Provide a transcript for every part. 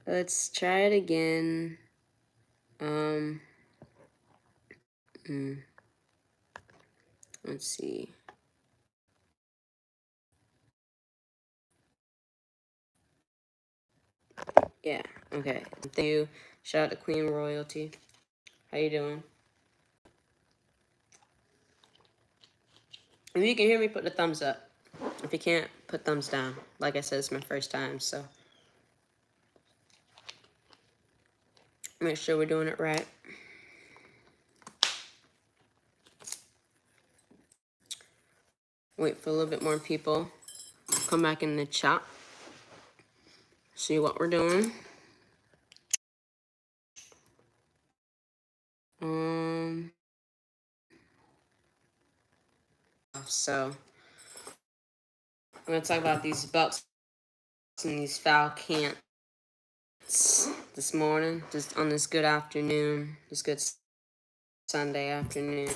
Let's try it again. Let's see. Yeah, okay. Thank you. Shout out to Queen Royalty. How you doing? If you can hear me, put the thumbs up. If you can't, put thumbs down. Like I said, it's my first time, so make sure we're doing it right. Wait for a little bit more people. Come back in the chat. See what we're doing. So I'm gonna talk about these Bucs and these Falcons this morning, just on this good afternoon, this good Sunday afternoon.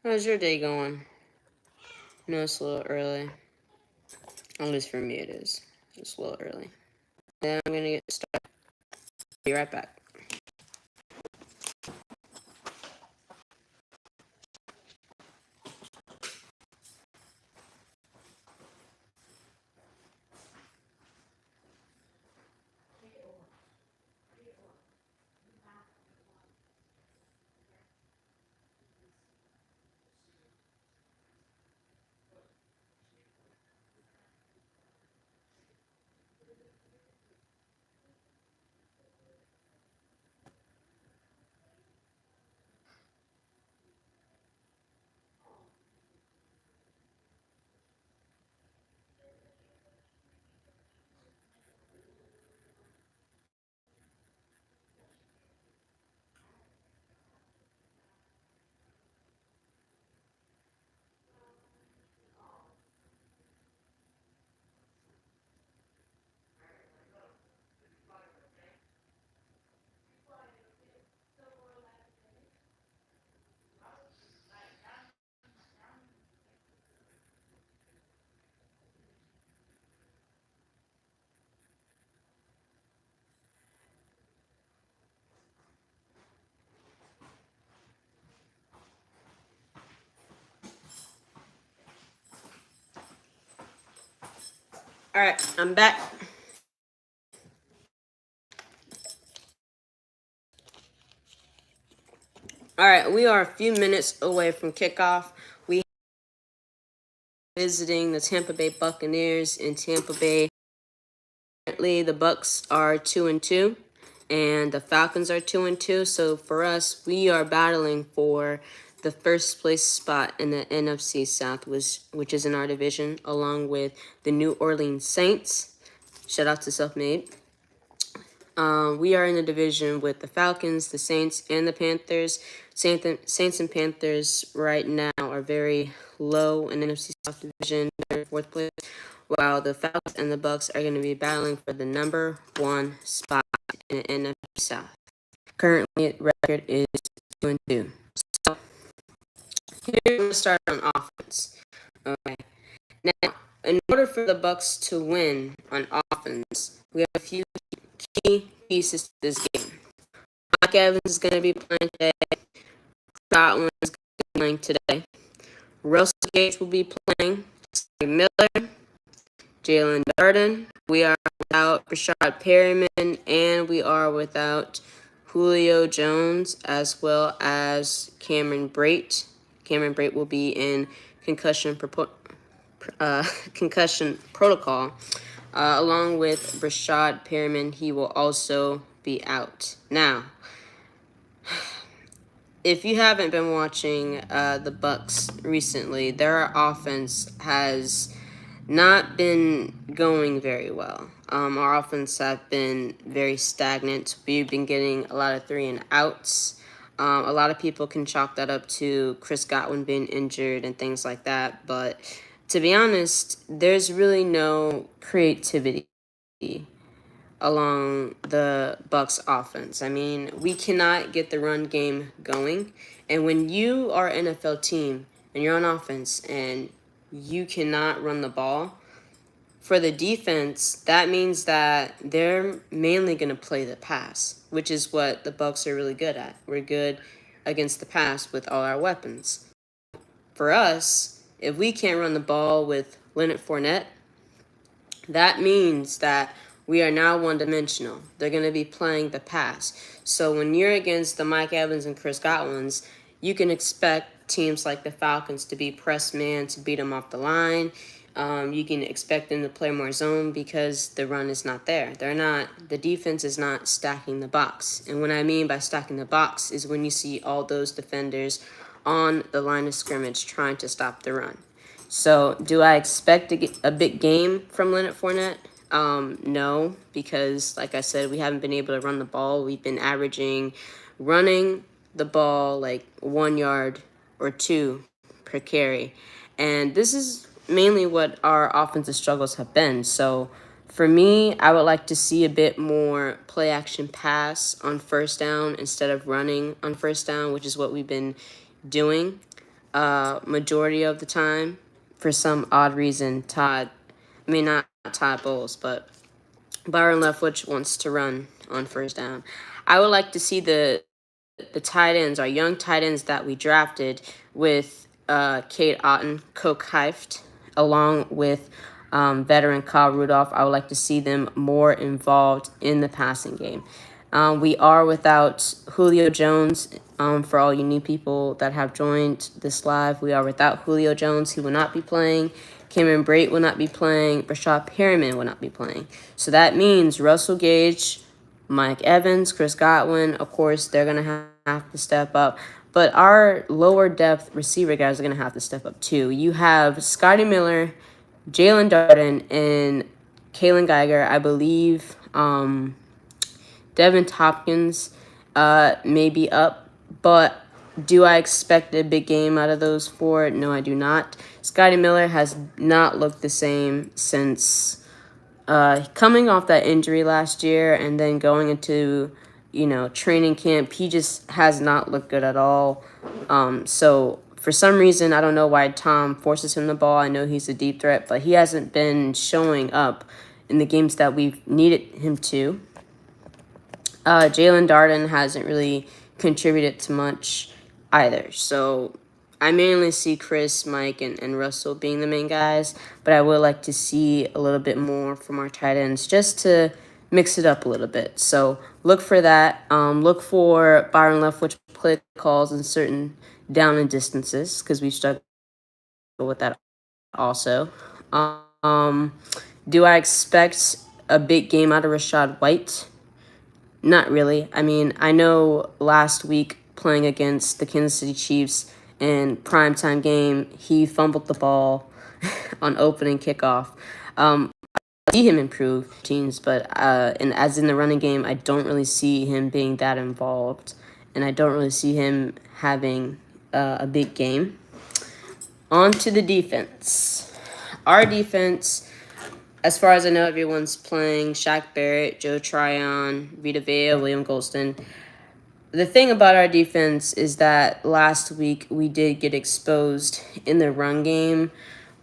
How's your day going? I know it's a little early. At least for me it is. Just a little early. Then I'm gonna get started. Be right back. Alright, I'm back. Alright, we are a few minutes away from kickoff. We are visiting the Tampa Bay Buccaneers in Tampa Bay. Currently, the Bucs are 2-2, and the Falcons are 2-2. So for us, we are battling for the first place spot in the NFC South, which is in our division, along with the New Orleans Saints. Shout out to Selfmade. We are in the division with the Falcons, the Saints, and the Panthers. Saints and Panthers right now are very low in the NFC South division, they're in fourth place, while the Falcons and the Bucs are going to be battling for the number one spot in the NFC South. Currently, record is 2-2. So here we're going to start on offense. Okay. Now, in order for the Bucs to win on offense, we have a few key pieces to this game. Mike Evans is going to be playing today. Scotland is going to be playing today. Russell Gage will be playing. Miller, Jalen Darden. We are without Rashad Perryman, and we are without Julio Jones, as well as Cameron Brate. Cameron Brate will be in concussion protocol. Along with Rashad Perryman, he will also be out. Now, if you haven't been watching the Bucs recently, their offense has not been going very well. Our offense have been very stagnant. We've been getting a lot of 3 and outs. A lot of people can chalk that up to Chris Godwin being injured and things like that. But to be honest, there's really no creativity along the Bucs offense. I mean, we cannot get the run game going. And when you are an NFL team and you're on offense and you cannot run the ball, for the defense, that means that they're mainly going to play the pass, which is what the Bucs are really good at. We're good against the pass with all our weapons. For us, if we can't run the ball with Leonard Fournette, that means that we are now one-dimensional. They're going to be playing the pass. So when you're against the Mike Evans and Chris Godwins, you can expect teams like the Falcons to be press man to beat them off the line. You can expect them to play more zone because the run is not there. The defense is not stacking the box. And what I mean by stacking the box is when you see all those defenders on the line of scrimmage trying to stop the run. So, do I expect a big game from Leonard Fournette? No, because like I said, we haven't been able to run the ball. We've been averaging running the ball like 1 yard or 2 per carry. And this is mainly what our offensive struggles have been. So, for me, I would like to see a bit more play action pass on first down instead of running on first down, which is what we've been doing majority of the time. For some odd reason, not Todd Bowles, but Byron Leftwich wants to run on first down. I would like to see the tight ends, our young tight ends that we drafted with Cade Otton, Coke Heift, along with veteran Kyle Rudolph. I would like to see them more involved in the passing game. We are without Julio Jones. For all you new people that have joined this live, we are without Julio Jones. He will not be playing. Cameron Brate will not be playing. Rashad Perriman will not be playing. So that means Russell Gage, Mike Evans, Chris Godwin, of course, they're going to have to step up. But our lower depth receiver guys are going to have to step up too. You have Scotty Miller, Jalen Darden, and Kalen Geiger. I believe Devin Tompkins may be up. But do I expect a big game out of those 4? No, I do not. Scotty Miller has not looked the same since coming off that injury last year and then going into, training camp. He just has not looked good at all. So for some reason, I don't know why Tom forces him the ball. I know he's a deep threat, but he hasn't been showing up in the games that we've needed him to. Jalen Darden hasn't really contributed to much either. So I mainly see Chris, Mike, and Russell being the main guys, but I would like to see a little bit more from our tight ends just to mix it up a little bit. So look for that. Look for Byron Leftwich play calls in certain down and distances because we struggle with that also. Do I expect a big game out of Rachaad White? Not really. I mean, I know last week playing against the Kansas City Chiefs in primetime game, he fumbled the ball on opening kickoff. I see him improve teams, but and as in the running game, I don't really see him being that involved, and I don't really see him having a big game. On to the defense. Our defense, as far as I know, everyone's playing Shaq Barrett, Joe Tryon, Vita Vea, William Golston. The thing about our defense is that last week we did get exposed in the run game.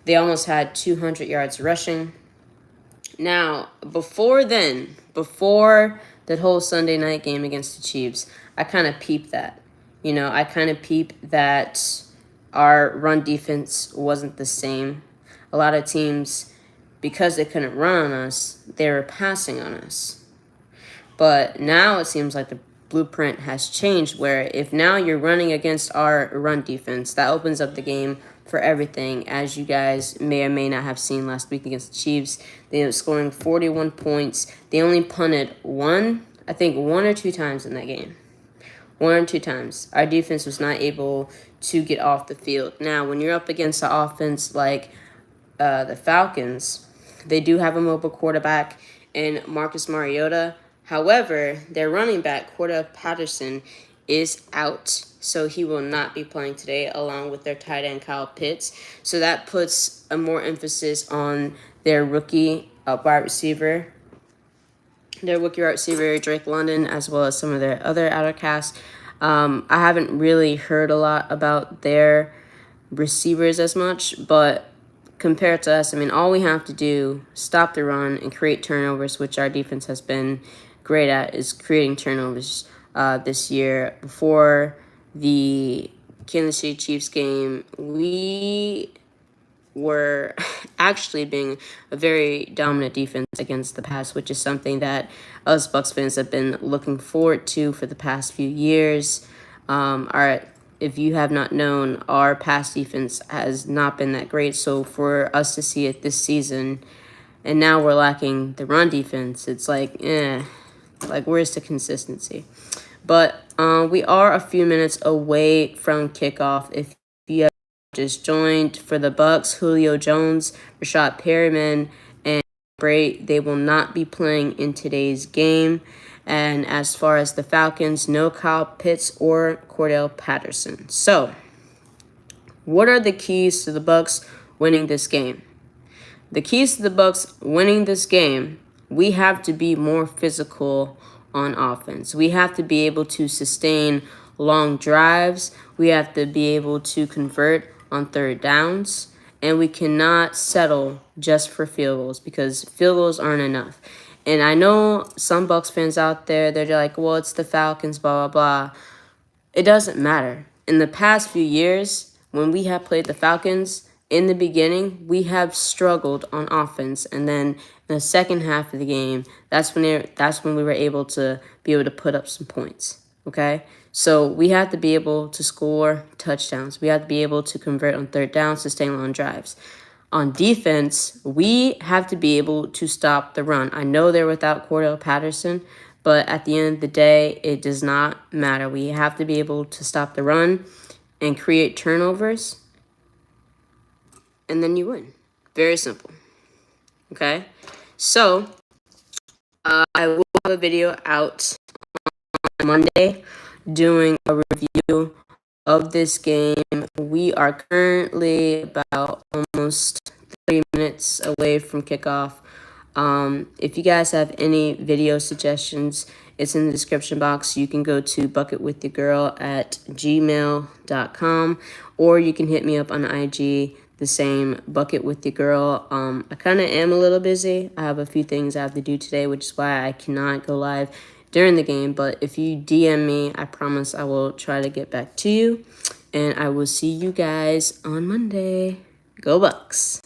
They almost had 200 yards rushing. Now, before that whole Sunday night game against the Chiefs, I kind of peeped that. I kind of peeped that our run defense wasn't the same. A lot of teams, because they couldn't run on us, they were passing on us. But now it seems like the blueprint has changed where if now you're running against our run defense, that opens up the game for everything. As you guys may or may not have seen last week against the Chiefs, they ended up scoring 41 points. They only punted one or two times in that game. 1 or 2 times. Our defense was not able to get off the field. Now, when you're up against an offense like the Falcons, they do have a mobile quarterback in Marcus Mariota. However, their running back, Cordarrelle Patterson, is out, so he will not be playing today, along with their tight end, Kyle Pitts. So that puts a more emphasis on their rookie wide receiver, their rookie wide receiver, Drake London, as well as some of their other outer cast. I haven't really heard a lot about their receivers as much, but compared to us, I mean, all we have to do, stop the run and create turnovers, which our defense has been great at, is creating turnovers this year. Before the Kansas City Chiefs game, we were actually being a very dominant defense against the pass, which is something that us Bucs fans have been looking forward to for the past few years. If you have not known, our pass defense has not been that great. So for us to see it this season, and now we're lacking the run defense, it's like, where's the consistency? But we are a few minutes away from kickoff. If you have just joined, for the Bucs, Julio Jones, Rashad Perriman, and Bray, they will not be playing in today's game. And as far as the Falcons, no Kyle Pitts or Cordell Patterson. So, what are the keys to the Bucs winning this game? The keys to the Bucs winning this game, we have to be more physical on offense. We have to be able to sustain long drives. We have to be able to convert on third downs. And we cannot settle just for field goals, because field goals aren't enough. And I know some Bucs fans out there, they're like, well, it's the Falcons, blah, blah, blah. It doesn't matter. In the past few years, when we have played the Falcons, in the beginning, we have struggled on offense. And then in the second half of the game, that's when we were able to put up some points, okay? So we have to be able to score touchdowns. We have to be able to convert on third down, sustain long drives. On defense, we have to be able to stop the run. I know they're without Cordell Patterson, but at the end of the day, it does not matter. We have to be able to stop the run and create turnovers, and then you win. Very simple. Okay? So, I will have a video out on Monday doing a review of this game. We are currently about almost 30 minutes away from kickoff. If you guys have any video suggestions, it's in the description box. You can go to bucketwithyourgirl@gmail.com, or you can hit me up on IG, the same, Bucket with Your Girl. I kind of am a little busy. I have a few things I have to do today, which is why I cannot go live during the game. But if you DM me, I promise I will try to get back to you. And I will see you guys on Monday. Go Bucs!